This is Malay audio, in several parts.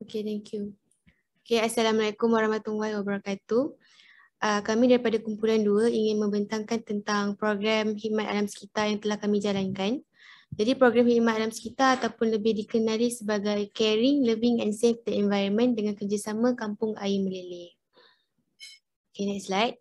Okay, thank you. Okay, Assalamualaikum warahmatullahi wabarakatuh. Kami daripada kumpulan 2 ingin membentangkan tentang program Khidmat Alam Sekitar yang telah kami jalankan. Jadi program Khidmat Alam Sekitar ataupun lebih dikenali sebagai Caring, Living and Save the Environment dengan kerjasama Kampung Air Meleleh. Okay, next slide.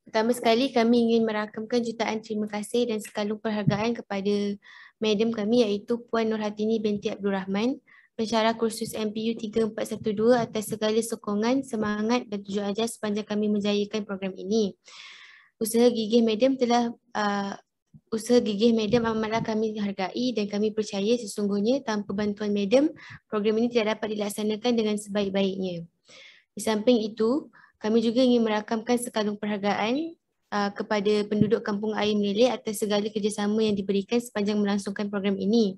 Pertama sekali kami ingin merakamkan jutaan terima kasih dan sekalung penghargaan kepada madam kami iaitu Puan Nurhatini binti Abdul Rahman, pensyarah kursus MPU 3412 atas segala sokongan, semangat dan tujuan ajar sepanjang kami menjayakan program ini. Usaha gigih madam amatlah kami hargai dan kami percaya sesungguhnya tanpa bantuan madam, program ini tidak dapat dilaksanakan dengan sebaik-baiknya. Di samping itu, kami juga ingin merakamkan sekalung penghargaan kepada penduduk Kampung Air Meleleh atas segala kerjasama yang diberikan sepanjang melangsungkan program ini.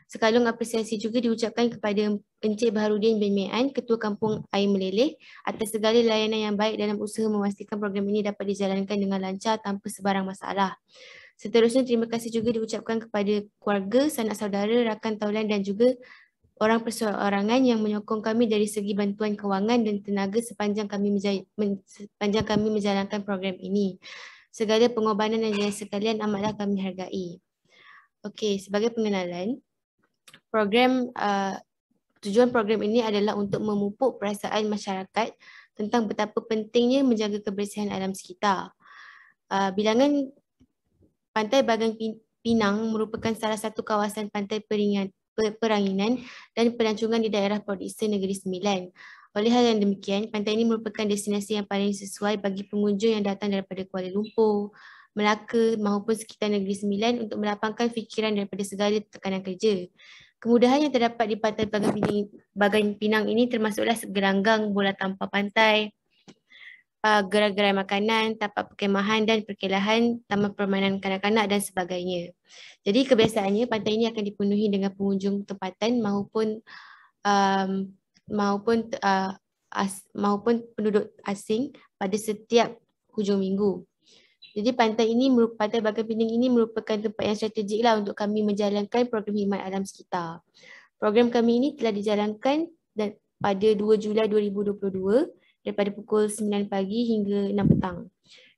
Sekalung apresiasi juga diucapkan kepada Encik Baharudin bin Mian, Ketua Kampung Air Meleleh atas segala layanan yang baik dalam usaha memastikan program ini dapat dijalankan dengan lancar tanpa sebarang masalah. Seterusnya, terima kasih juga diucapkan kepada keluarga, sanak saudara, rakan taulan dan juga orang perseorangan yang menyokong kami dari segi bantuan kewangan dan tenaga sepanjang kami menjalankan program ini. Segala pengorbanan dan jasa sekalian amatlah kami hargai. Okey, sebagai pengenalan, tujuan program ini adalah untuk memupuk perasaan masyarakat tentang betapa pentingnya menjaga kebersihan alam sekitar. Bilangan Pantai Bagan Pinang merupakan salah satu kawasan pantai peranginan dan pelancongan di daerah Perdesaan Negeri Sembilan. Oleh hal yang demikian, pantai ini merupakan destinasi yang paling sesuai bagi pengunjung yang datang daripada Kuala Lumpur, Melaka maupun sekitar Negeri Sembilan untuk melapangkan fikiran daripada segala tekanan kerja. Kemudahan yang terdapat di Pantai Bagan Pinang ini termasuklah gelanggang bola tampar pantai, gerai-gerai makanan, tapak perkemahan dan perkelahan, taman permainan kanak-kanak dan sebagainya. Jadi kebiasaannya pantai ini akan dipenuhi dengan pengunjung tempatan maupun penduduk asing pada setiap hujung minggu. Jadi Pantai Bagan Pinang ini merupakan tempat yang strategik lah untuk kami menjalankan program khidmat alam sekitar. Program kami ini telah dijalankan pada 2 Julai 2022 daripada pukul 9 pagi hingga 6 petang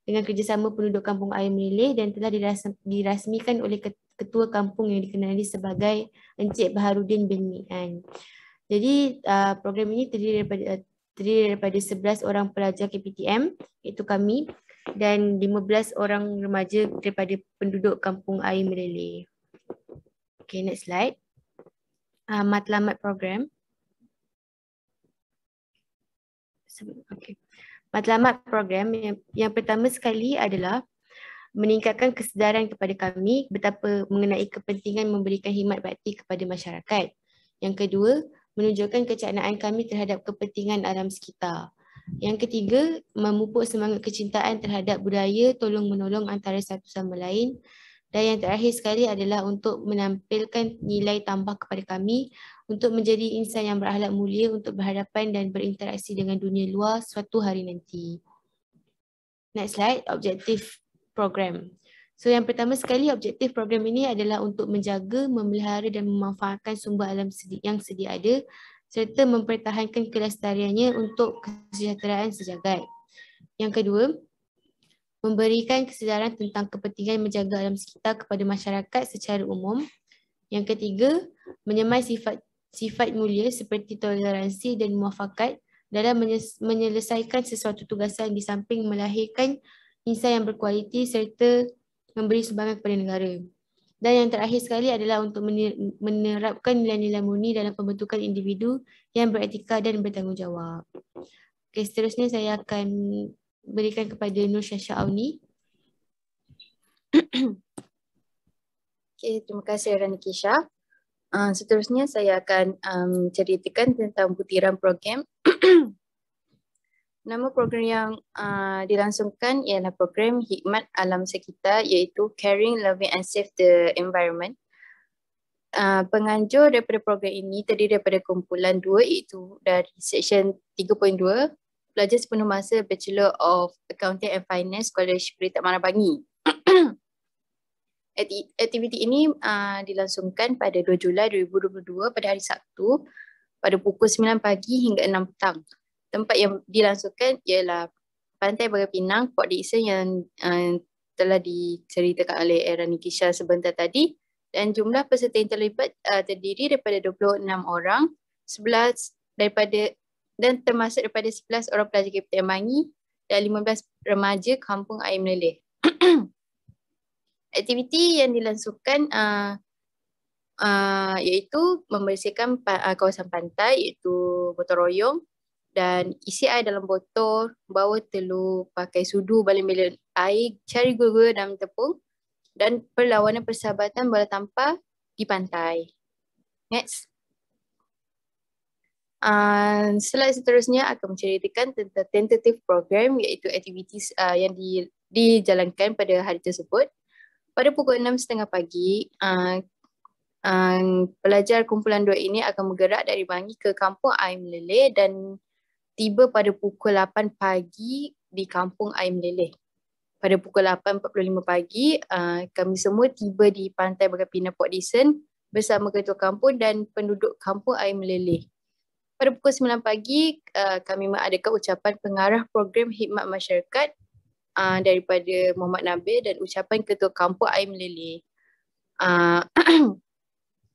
dengan kerjasama penduduk Kampung Air Meleleh dan telah dirasmikan oleh Ketua Kampung yang dikenali sebagai Encik Baharudin bin Mian. Jadi program ini terdiri daripada 11 orang pelajar KPTM iaitu kami dan 15 orang remaja daripada penduduk Kampung Air Meleleh. Okay, next slide. Matlamat program. Okay. Matlamat program yang pertama sekali adalah meningkatkan kesedaran kepada kami betapa mengenai kepentingan memberikan khidmat bakti kepada masyarakat. Yang kedua, menunjukkan kecanaan kami terhadap kepentingan alam sekitar. Yang ketiga, memupuk semangat kecintaan terhadap budaya tolong-menolong antara satu sama lain. Dan yang terakhir sekali adalah untuk menampilkan nilai tambah kepada kami untuk menjadi insan yang berakhlak mulia untuk berhadapan dan berinteraksi dengan dunia luar suatu hari nanti. Next slide, objektif program. So yang pertama sekali objektif program ini adalah untuk menjaga, memelihara dan memanfaatkan sumber alam yang sedia ada serta mempertahankan kelestariannya untuk kesejahteraan sejagat. Yang kedua, memberikan kesedaran tentang kepentingan menjaga alam sekitar kepada masyarakat secara umum. Yang ketiga, menyemai sifat mulia seperti toleransi dan muafakat dalam menyelesaikan sesuatu tugasan di samping melahirkan insan yang berkualiti serta memberi sumbangan kepada negara. Dan yang terakhir sekali adalah untuk menerapkan nilai-nilai murni dalam pembentukan individu yang beretika dan bertanggungjawab. Okay, seterusnya saya akan berikan kepada Nur Syasha Auni. Okay, terima kasih Rani Kisha. Seterusnya saya akan ceritakan tentang butiran program. Nama program yang dilangsungkan ialah program Khidmat Alam Sekitar iaitu Caring, Loving and Save the Environment. Penganjur daripada program ini terdiri daripada kumpulan 2 iaitu dari Seksyen 3.2 pelajar sepenuh masa Bachelor of Accounting and Finance College Perita Marabangi. Aktiviti ini dilangsungkan pada 2 Julai 2022 pada hari Sabtu pada pukul 9 pagi hingga 6 petang. Tempat yang dilangsungkan ialah Pantai Bagai Pinang, Port Dickson yang telah diceritakan oleh Erani Kisha sebentar tadi, dan jumlah peserta yang terlibat terdiri daripada 26 orang, 11 daripada dan termasuk daripada 11 orang pelajar KPTN Bangi dan 15 remaja Kampung Air Meleleh. Aktiviti yang dilangsungkan iaitu membersihkan kawasan pantai, iaitu gotong royong, dan isi air dalam botol, bawa telur, pakai sudu, balon-balon air, cari gula-gula dalam tepung, dan perlawanan persahabatan bola tampar di pantai. Next. Slide seterusnya akan menceritakan tentang tentative program, iaitu aktiviti yang dijalankan pada hari tersebut. Pada pukul 6.30 pagi, pelajar kumpulan 2 ini akan bergerak dari Bangi ke Kampung Air Meleleh dan tiba pada pukul 8 pagi di Kampung Air Meleleh. Pada pukul 8.45 pagi, kami semua tiba di Pantai Bagai Pinang Port Dickson bersama ketua kampung dan penduduk Kampung Air Meleleh. Pada pukul 9 pagi, kami mengadakan ucapan pengarah program khidmat masyarakat daripada Muhammad Nabil dan ucapan ketua kampung Air Meleleh.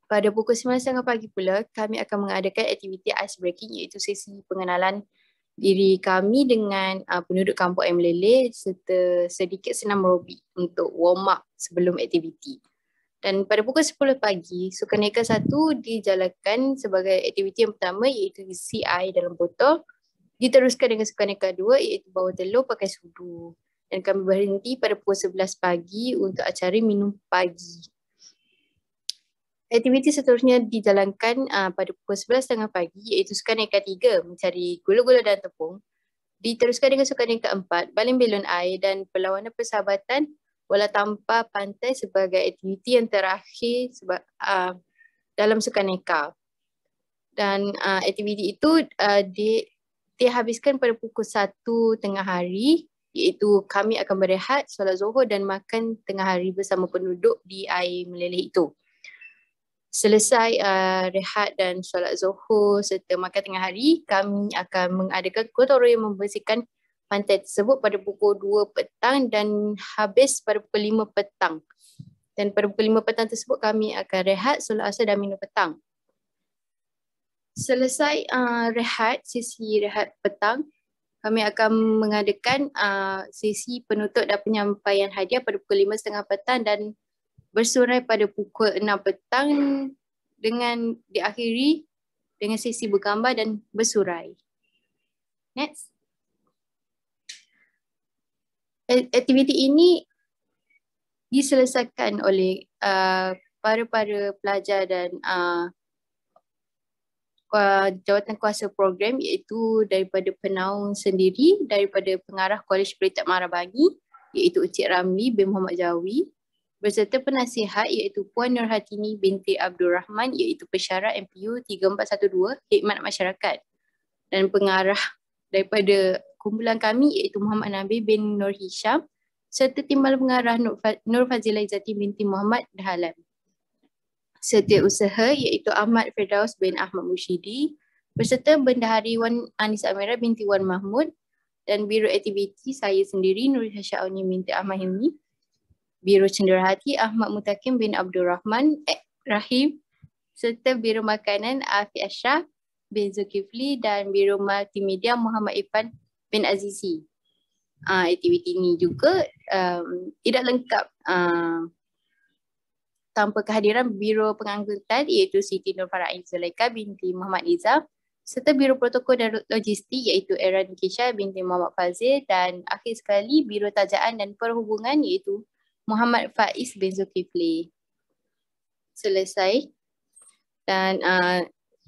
Pada pukul 9.30 pagi pula, kami akan mengadakan aktiviti ice breaking, iaitu sesi pengenalan diri kami dengan penduduk kampung Air Meleleh serta sedikit senam aerobik untuk warm up sebelum aktiviti. Dan pada pukul 10 pagi, Sukaneka 1 dijalankan sebagai aktiviti yang pertama, iaitu isi air dalam botol. Diteruskan dengan Sukaneka 2, iaitu bawa telur pakai sudu. Dan kami berhenti pada pukul 11 pagi untuk acara minum pagi. Aktiviti seterusnya dijalankan pada pukul 11.30 pagi, iaitu Sukaneka 3, mencari gula-gula dan tepung. Diteruskan dengan Sukaneka 4, baling belon air dan perlawanan persahabatan bola tampar pantai sebagai aktiviti yang terakhir dalam Sukaneka. Dan aktiviti itu dihabiskan pada pukul 1 tengah hari, iaitu kami akan berehat, solat Zuhur dan makan tengah hari bersama penduduk di Air Meleleh itu. Selesai rehat dan solat Zuhur serta makan tengah hari, kami akan mengadakan gotong royong membersihkan pantai tersebut pada pukul 2 petang dan habis pada pukul 5 petang. Dan pada pukul 5 petang tersebut kami akan rehat, solat asar dan minum petang. Selesai sesi rehat petang, kami akan mengadakan sesi penutup dan penyampaian hadiah pada pukul 5.30 petang dan bersurai pada pukul 6 petang dengan diakhiri dengan sesi bergambar dan bersurai. Next. Aktiviti ini diselesaikan oleh para pelajar dan jawatan kuasa program, iaitu daripada penaung sendiri, daripada pengarah Kolej Politek Mara Bangi, iaitu Encik Ramli bin Muhammad Jawi, berserta penasihat iaitu Puan Nurhatini binti Abdul Rahman, iaitu pesyarat MPU 3412 Khidmat Masyarakat, dan pengarah daripada kumpulan kami iaitu Muhammad Nabi bin Nur Hisham, serta timbal pengarah Nur Fazilah Izzati binti Muhammad Dahalan. Setiausaha iaitu Ahmad Firdaus bin Ahmad Mushidi, berserta Bendahari Wan Anis Amira binti Wan Mahmud, dan Biro Aktiviti saya sendiri Nur Syahuni binti Ahmad Hilmi, Biro Cenderahati Ahmad Mutakim bin Abdul Rahim, serta Biro Makanan Afi Ashraf bin Zulkifli dan Biro Multimedia Muhammad Irfan bin Azizi. Aktiviti ini juga tidak lengkap tanpa kehadiran Biro Pengangkutan iaitu Siti Nur Farain Zulaika binti Muhammad Izzah, serta Biro Protokol dan Logistik iaitu Eran Kisha binti Muhammad Fazil, dan akhir sekali Biro Tajaan dan Perhubungan iaitu Muhammad Faiz bin Zulkifli. Selesai. Dan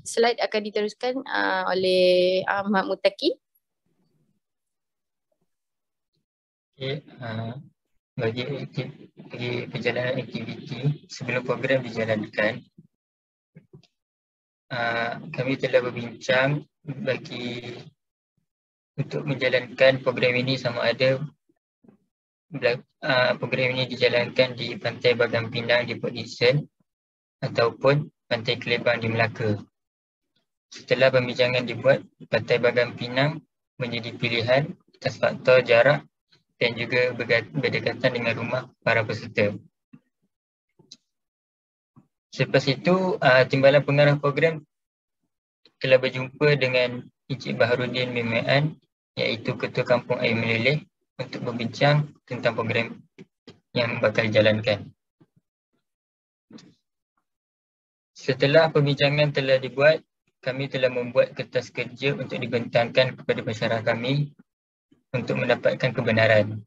slide akan diteruskan oleh Ahmad Mutaki. Okay, bagi perjalanan aktiviti sebelum program dijalankan, kami telah berbincang untuk menjalankan program ini sama ada program ini dijalankan di Pantai Bagan Pinang di Port Dickson ataupun Pantai Kelebang di Melaka. Setelah pembincangan dibuat, Pantai Bagan Pinang menjadi pilihan atas faktor jarak dan juga berdekatan dengan rumah para peserta. Selepas itu, Timbalan Pengarah Program telah berjumpa dengan Encik Baharudin bin Mian, iaitu Ketua Kampung Air Meleleh, untuk berbincang tentang program yang bakal dijalankan. Setelah pembincangan telah dibuat, kami telah membuat kertas kerja untuk dibentangkan kepada pensyarah kami untuk mendapatkan kebenaran.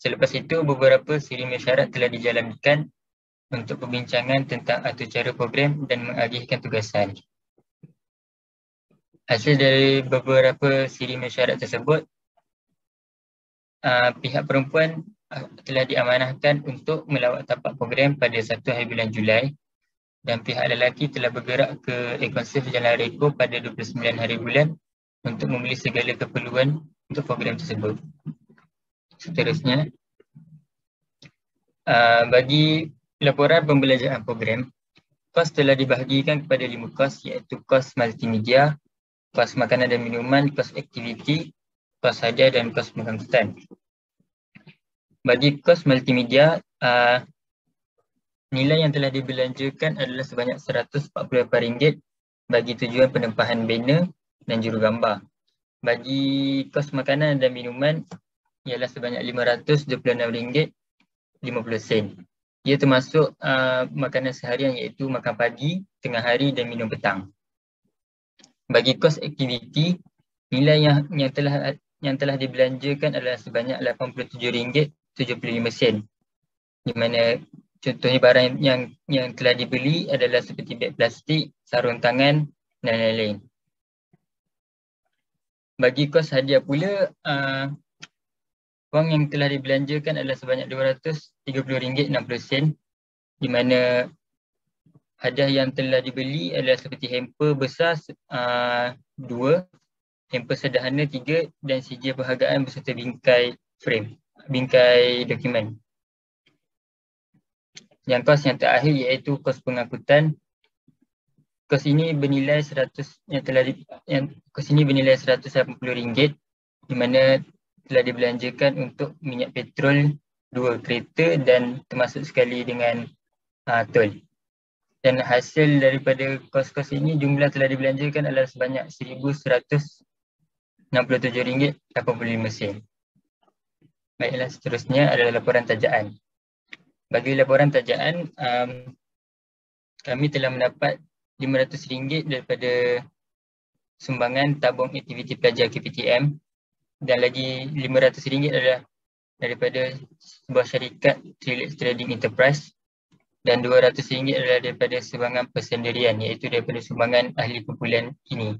Selepas itu, beberapa siri mesyuarat telah dijalankan untuk perbincangan tentang atur cara program dan mengagihkan tugasan. Hasil dari beberapa siri mesyuarat tersebut, pihak perempuan telah diamanahkan untuk melawat tapak program pada 1 hari bulan Julai dan pihak lelaki telah bergerak ke Ekonsif Jalan Reko pada 29 hari bulan untuk membeli segala keperluan untuk program tersebut. Seterusnya, bagi laporan pembelajaran program, kos telah dibahagikan kepada 5 kos, iaitu kos multimedia, kos makanan dan minuman, kos aktiviti, kos hadiah dan kos pengangkutan. Bagi kos multimedia, nilai yang telah dibelanjakan adalah sebanyak RM148 bagi tujuan penempahan banner dan jurugambar. Bagi kos makanan dan minuman ialah sebanyak RM526.50. Ia termasuk makanan seharian, iaitu makan pagi, tengah hari dan minum petang. Bagi kos aktiviti, nilai yang telah dibelanjakan adalah sebanyak RM87.75, di mana contohnya barang yang telah dibeli adalah seperti beg plastik, sarung tangan dan lain-lain. Bagi kos hadiah pula, wang yang telah dibelanjakan adalah sebanyak RM230.60, di mana hadiah yang telah dibeli adalah seperti hamper besar 2, hamper sederhana 3 dan sijil perhargaan beserta bingkai frame, bingkai dokumen. Yang kos yang terakhir iaitu kos pengangkutan. Kos ini bernilai RM180, di mana telah dibelanjakan untuk minyak petrol 2 kereta dan termasuk sekali dengan tol. Dan hasil daripada kos-kos ini, jumlah telah dibelanjakan adalah sebanyak RM1,167.85. Baiklah, seterusnya adalah laporan tajaan. Bagi laporan tajaan, kami telah mendapat RM500 daripada sumbangan tabung aktiviti pelajar KPTM dan lagi RM500 adalah daripada sebuah syarikat Trilex Trading Enterprise dan RM200 adalah daripada sumbangan persendirian, iaitu daripada sumbangan ahli kumpulan ini.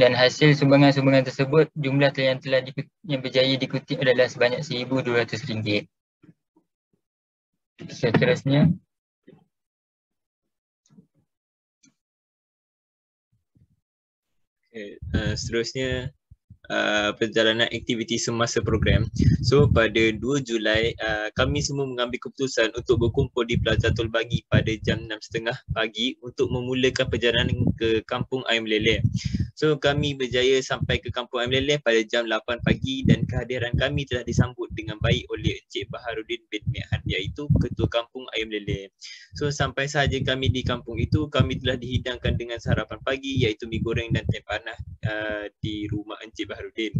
Dan hasil sumbangan-sumbangan tersebut, jumlah yang berjaya dikutip adalah sebanyak RM1,200. Seterusnya, seterusnya perjalanan aktiviti semasa program. So pada 2 Julai kami semua mengambil keputusan untuk berkumpul di Plaza Tol Bagi pada jam 6.30 pagi untuk memulakan perjalanan ke Kampung Air Meleleh. So kami berjaya sampai ke Kampung Air Meleleh pada jam 8 pagi dan kehadiran kami telah disambut dengan baik oleh Encik Baharudin bin Mian, iaitu Ketua Kampung Air Meleleh. So sampai sahaja kami di kampung itu, kami telah dihidangkan dengan sarapan pagi, iaitu mi goreng dan teh panas di rumah Encik Baharudin.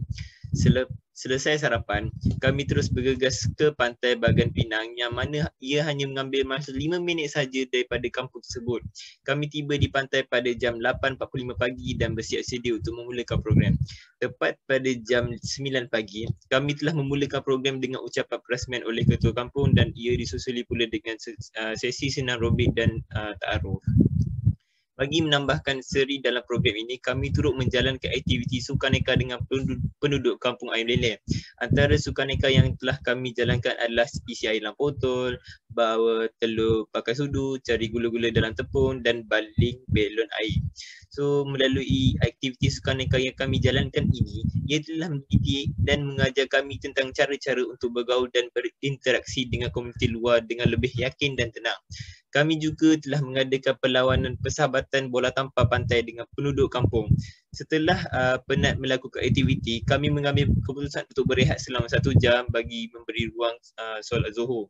Selesai sarapan, kami terus bergegas ke Pantai Bagan Pinang, yang mana ia hanya mengambil masa 5 minit saja daripada kampung tersebut. Kami tiba di pantai pada jam 8.45 pagi dan bersiap sedia untuk memulakan program. Tepat pada jam 9 pagi, kami telah memulakan program dengan ucapan perasmian oleh Ketua Kampung dan ia disusuli pula dengan sesi senam robik dan ta'aruf. Bagi menambahkan seri dalam program ini, kami turut menjalankan aktiviti sukaneka dengan penduduk kampung Air Leleh. Antara sukaneka yang telah kami jalankan adalah isi air dalam botol, bawa telur pakai sudu, cari gula-gula dalam tepung dan baling belon air. So melalui aktiviti sukaneka yang kami jalankan ini, ia telah mendidik dan mengajar kami tentang cara-cara untuk bergaul dan berinteraksi dengan komuniti luar dengan lebih yakin dan tenang. Kami juga telah mengadakan perlawanan persahabatan bola tampar pantai dengan penduduk kampung. Setelah penat melakukan aktiviti, kami mengambil keputusan untuk berehat selama 1 jam bagi memberi ruang solat Zuhur.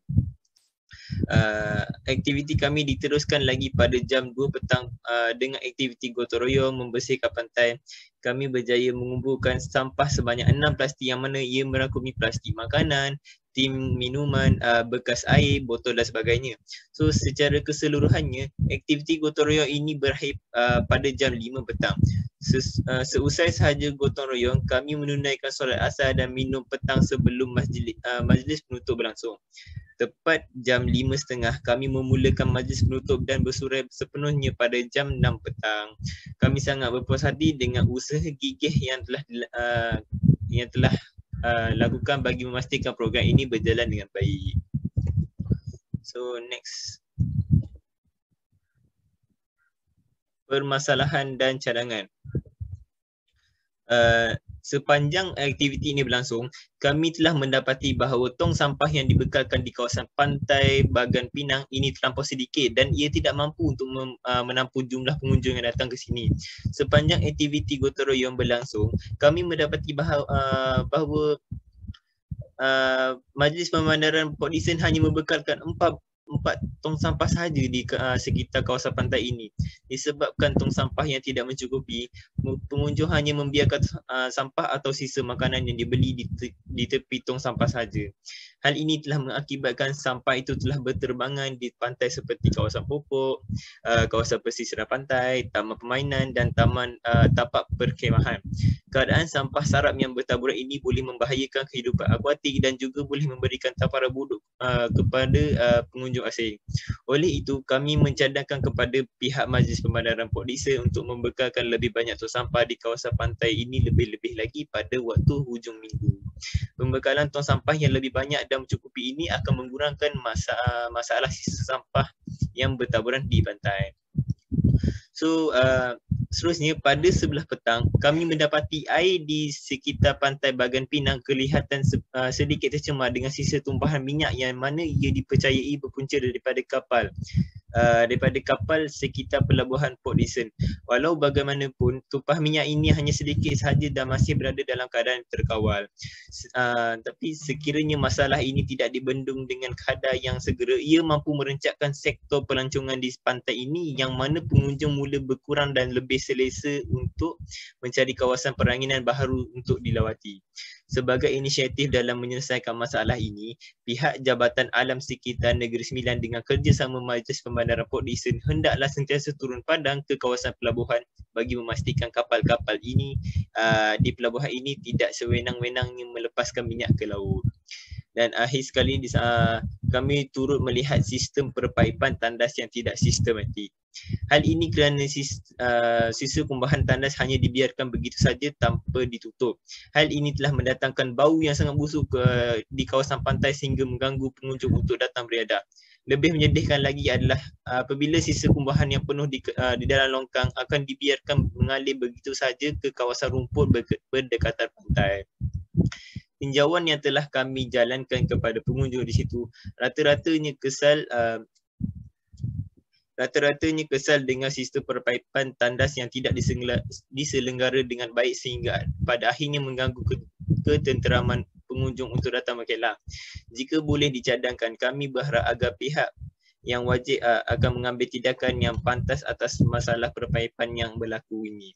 Aktiviti kami diteruskan lagi pada jam 2 petang dengan aktiviti gotong royong membersihkan pantai. Kami berjaya mengumpulkan sampah sebanyak 6 plastik yang mana ia merangkumi plastik makanan, tin minuman, bekas air, botol dan sebagainya. So secara keseluruhannya, aktiviti gotong royong ini berakhir pada jam 5 petang. Seusai sahaja gotong royong, kami menunaikan solat asar dan minum petang sebelum majlis penutup berlangsung. Tepat jam 5.30 kami memulakan majlis penutup dan bersurai sepenuhnya pada jam 6 petang. Kami sangat berpuas hati dengan usaha gigih yang telah lakukan bagi memastikan program ini berjalan dengan baik. So next. Permasalahan dan cadangan. Sepanjang aktiviti ini berlangsung, kami telah mendapati bahawa tong sampah yang dibekalkan di kawasan pantai Bagan Pinang ini terlampau sedikit dan ia tidak mampu untuk menampung jumlah pengunjung yang datang ke sini. Sepanjang aktiviti gotong royong berlangsung, kami mendapati bahawa Majlis Pemandaran Port Dickson hanya membekalkan 4 tong sampah sahaja di sekitar kawasan pantai ini. Disebabkan tong sampah yang tidak mencukupi, pengunjung hanya membiarkan sampah atau sisa makanan yang dibeli di tepi tong sampah sahaja. Hal ini telah mengakibatkan sampah itu telah berterbangan di pantai seperti kawasan pokok, kawasan pesisiran pantai, taman permainan dan taman tapak perkhemahan. Keadaan sampah sarap yang bertaburan ini boleh membahayakan kehidupan akuatik dan juga boleh memberikan taparan buruk kepada pengunjung asing. Oleh itu, kami mencadangkan kepada pihak Majlis Pemandaran Port Dickson untuk membekalkan lebih banyak tong sampah di kawasan pantai ini lebih-lebih lagi pada waktu hujung minggu. Pembekalan tong sampah yang lebih banyak dan mencukupi ini akan mengurangkan masalah sisa sampah yang bertaburan di pantai. So, seterusnya pada 11 petang, kami mendapati air di sekitar pantai Bagan Pinang kelihatan sedikit tercemar dengan sisa tumpahan minyak yang mana ia dipercayai berpunca daripada kapal sekitar pelabuhan Port Dickson. Walau bagaimanapun, tumpah minyak ini hanya sedikit sahaja dan masih berada dalam keadaan terkawal. Tapi sekiranya masalah ini tidak dibendung dengan kadar yang segera, ia mampu merencatkan sektor pelancongan di pantai ini yang mana pengunjung mula berkurang dan lebih selesa untuk mencari kawasan peranginan baharu untuk dilawati. Sebagai inisiatif dalam menyelesaikan masalah ini, pihak Jabatan Alam Sekitar Negeri Sembilan dengan kerjasama Majlis Pemandaran Port Dickson hendaklah sentiasa turun padang ke kawasan pelabuhan bagi memastikan kapal-kapal ini di pelabuhan ini tidak sewenang-wenangnya melepaskan minyak ke laut. Dan akhir sekali kami turut melihat sistem perpaipan tandas yang tidak sistematik. Hal ini kerana sisa kumbahan tandas hanya dibiarkan begitu saja tanpa ditutup. Hal ini telah mendatangkan bau yang sangat busuk di kawasan pantai sehingga mengganggu pengunjung untuk datang beriadah. Lebih menyedihkan lagi adalah apabila sisa kumbahan yang penuh di dalam longkang akan dibiarkan mengalir begitu saja ke kawasan rumput berdekatan pantai. Tinjauan yang telah kami jalankan kepada pengunjung di situ rata-ratanya kesal dengan sistem perpaipan tandas yang tidak diselenggara dengan baik sehingga pada akhirnya mengganggu ketenteraman pengunjung untuk datang berkelah. Jika boleh dicadangkan, kami berharap agar pihak yang wajib akan mengambil tindakan yang pantas atas masalah perpaipan yang berlaku ini.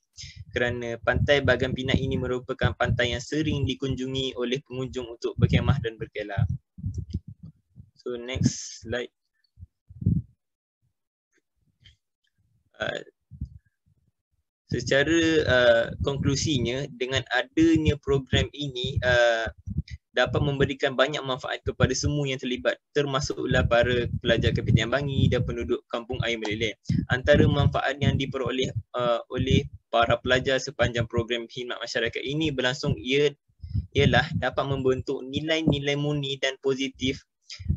Kerana pantai Bagan Pinang ini merupakan pantai yang sering dikunjungi oleh pengunjung untuk berkemah dan berkelah. So next slide. Secara konklusinya, dengan adanya program ini, dapat memberikan banyak manfaat kepada semua yang terlibat, termasuklah para pelajar Kapitian Bangi dan penduduk Kampung Air Meleleh. Antara manfaat yang diperoleh oleh para pelajar sepanjang program khidmat masyarakat ini berlangsung ialah dapat membentuk nilai-nilai murni dan positif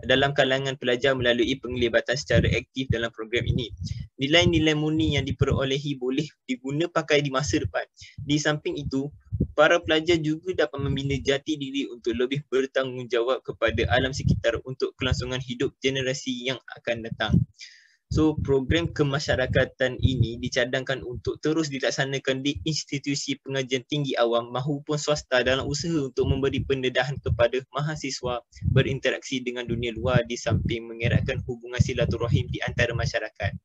dalam kalangan pelajar melalui penglibatan secara aktif dalam program ini. Nilai-nilai murni yang diperolehi boleh diguna pakai di masa depan. Di samping itu, para pelajar juga dapat membina jati diri untuk lebih bertanggungjawab kepada alam sekitar untuk kelangsungan hidup generasi yang akan datang. So, program kemasyarakatan ini dicadangkan untuk terus dilaksanakan di institusi pengajian tinggi awam maupun swasta dalam usaha untuk memberi pendedahan kepada mahasiswa berinteraksi dengan dunia luar di samping mengeratkan hubungan silaturahim di antara masyarakat.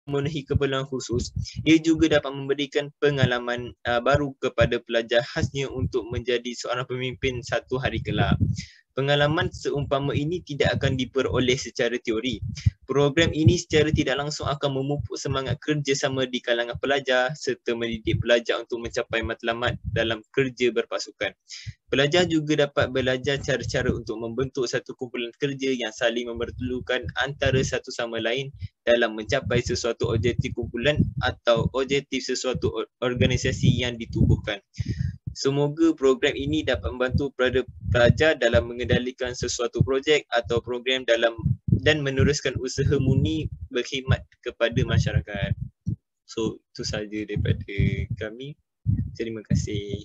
Memenuhi keperluan khusus, ia juga dapat memberikan pengalaman baru kepada pelajar khasnya untuk menjadi seorang pemimpin satu hari kelak. Pengalaman seumpama ini tidak akan diperoleh secara teori. Program ini secara tidak langsung akan memupuk semangat kerjasama di kalangan pelajar serta mendidik pelajar untuk mencapai matlamat dalam kerja berpasukan. Pelajar juga dapat belajar cara-cara untuk membentuk satu kumpulan kerja yang saling memerlukan antara satu sama lain dalam mencapai sesuatu objektif kumpulan atau objektif sesuatu organisasi yang ditubuhkan. Semoga program ini dapat membantu pelajar dalam mengendalikan sesuatu projek atau program dan meneruskan usaha murni berkhidmat kepada masyarakat. So, itu sahaja daripada kami. Terima kasih.